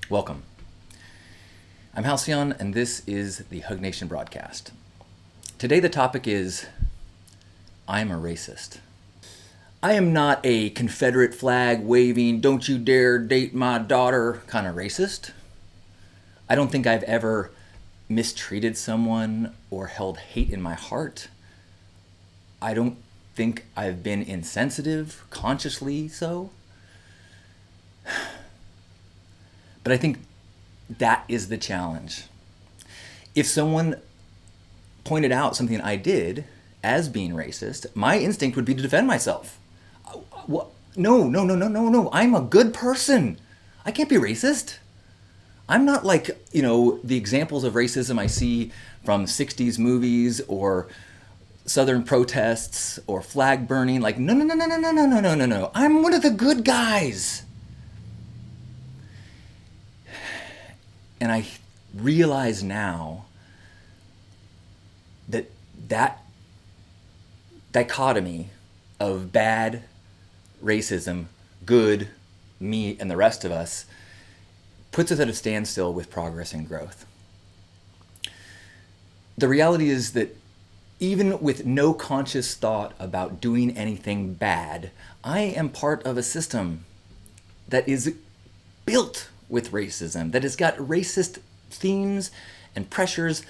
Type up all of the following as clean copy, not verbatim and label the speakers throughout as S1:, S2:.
S1: Welcome. I'm Halcyon, and this is the Hug Nation broadcast. Today, the topic is I'm a racist. I am not a Confederate flag waving, don't you dare date my daughter kind of racist. I don't think I've ever mistreated someone or held hate in my heart. I don't think I've been insensitive, consciously so. But I think that is the challenge. If someone pointed out something I did as being racist, my instinct would be to defend myself. No. I'm a good person. I can't be racist. I'm not like, the examples of racism I see from 60s movies or Southern protests or flag burning. Like, no. I'm one of the good guys. And I realize now that dichotomy of bad, racism, good, me, and the rest of us puts us at a standstill with progress and growth. The reality is that even with no conscious thought about doing anything bad, I am part of a system that is built with racism, that has got racist themes and pressures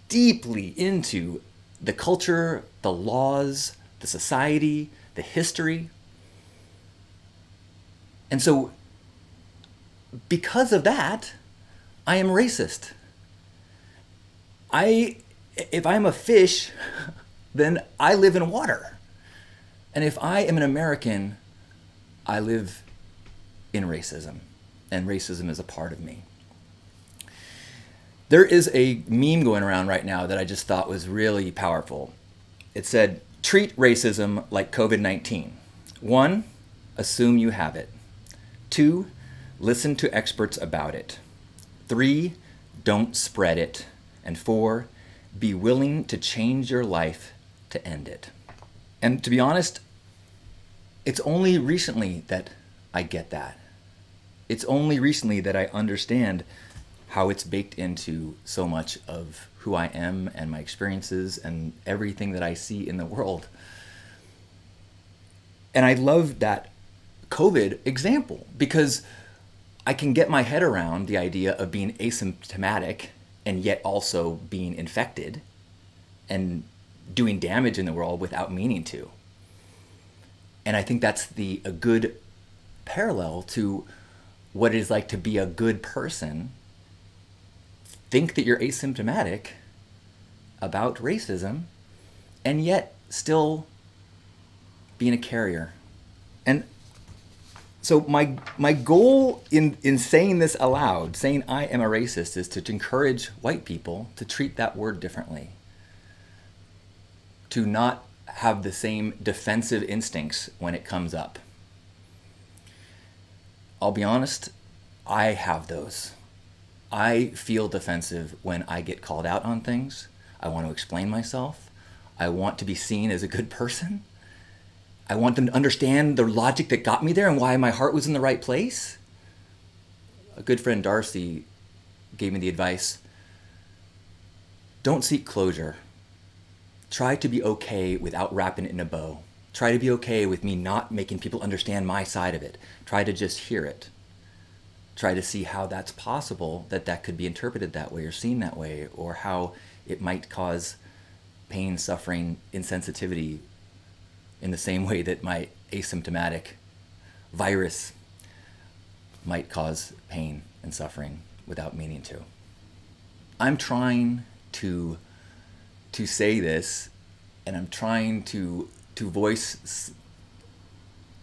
S1: deeply into the culture, the laws, the society, the history. And so, because of that, I am racist. If I'm a fish, then I live in water. And if I am an American, I live in racism. And racism is a part of me. There is a meme going around right now that I just thought was really powerful. It said, treat racism like COVID-19. 1, assume you have it. 2, listen to experts about it. 3, don't spread it. And 4, be willing to change your life to end it. And to be honest, it's only recently that I get that. It's only recently that I understand how it's baked into so much of who I am and my experiences and everything that I see in the world. And I love that COVID example because I can get my head around the idea of being asymptomatic and yet also being infected and doing damage in the world without meaning to. And I think that's a good parallel to what it is like to be a good person. Think that you're asymptomatic about racism and yet still being a carrier. And so my goal in saying this aloud, saying I am a racist, is to encourage white people to treat that word differently. To not have the same defensive instincts when it comes up. I'll be honest, I have those. I feel defensive when I get called out on things. I want to explain myself. I want to be seen as a good person. I want them to understand the logic that got me there and why my heart was in the right place. A good friend, Darcy, gave me the advice, don't seek closure. Try to be okay without wrapping it in a bow. Try to be okay with me not making people understand my side of it. Try to just hear it. Try to see how that's possible, that could be interpreted that way or seen that way, or how it might cause pain, suffering, insensitivity in the same way that my asymptomatic virus might cause pain and suffering without meaning to. I'm trying to say this, and I'm trying to voice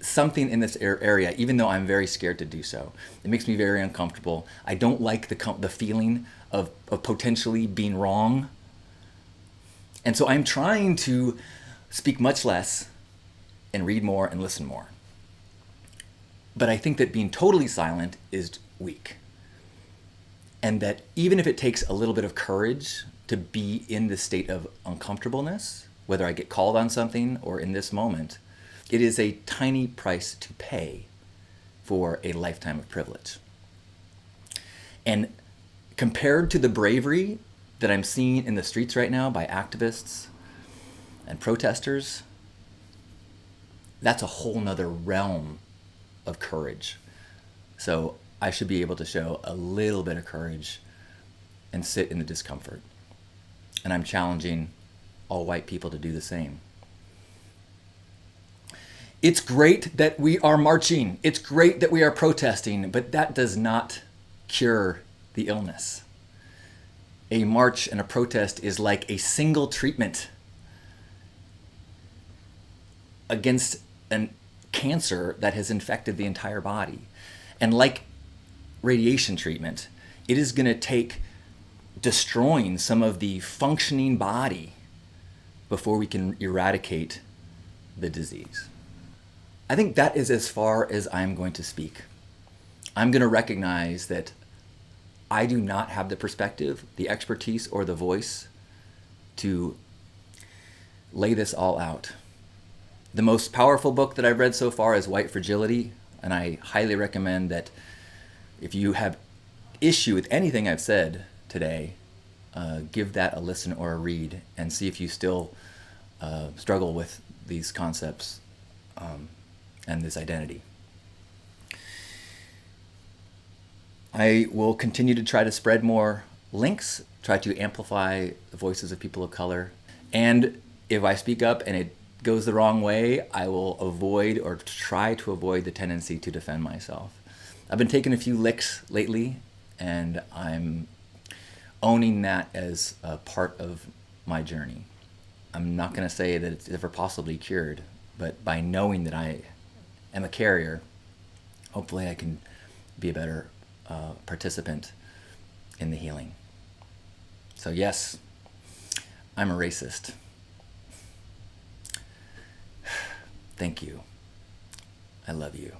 S1: something in this area, even though I'm very scared to do so. It makes me very uncomfortable. I don't like the feeling of potentially being wrong. And so I'm trying to speak much less and read more and listen more. But I think that being totally silent is weak. And that even if it takes a little bit of courage to be in this state of uncomfortableness, whether I get called on something or in this moment, it is a tiny price to pay for a lifetime of privilege. And compared to the bravery that I'm seeing in the streets right now by activists and protesters, that's a whole nother realm of courage. So I should be able to show a little bit of courage and sit in the discomfort. And I'm challenging all white people to do the same. It's great that we are marching. It's great that we are protesting, but that does not cure the illness. A march and a protest is like a single treatment against a cancer that has infected the entire body. And like radiation treatment, it is going to take destroying some of the functioning body before we can eradicate the disease. I think that is as far as I'm going to speak. I'm going to recognize that I do not have the perspective, the expertise, or the voice to lay this all out. The most powerful book that I've read so far is White Fragility, and I highly recommend that if you have issue with anything I've said today, give that a listen or a read and see if you still struggle with these concepts and this identity. I will continue to try to spread more links, try to amplify the voices of people of color. And if I speak up and it goes the wrong way, I will avoid or try to avoid the tendency to defend myself. I've been taking a few licks lately, and I'm owning that as a part of my journey. I'm not going to say that it's ever possibly cured, but by knowing that I am a carrier, hopefully I can be a better participant in the healing. So yes, I'm a racist. Thank you. I love you.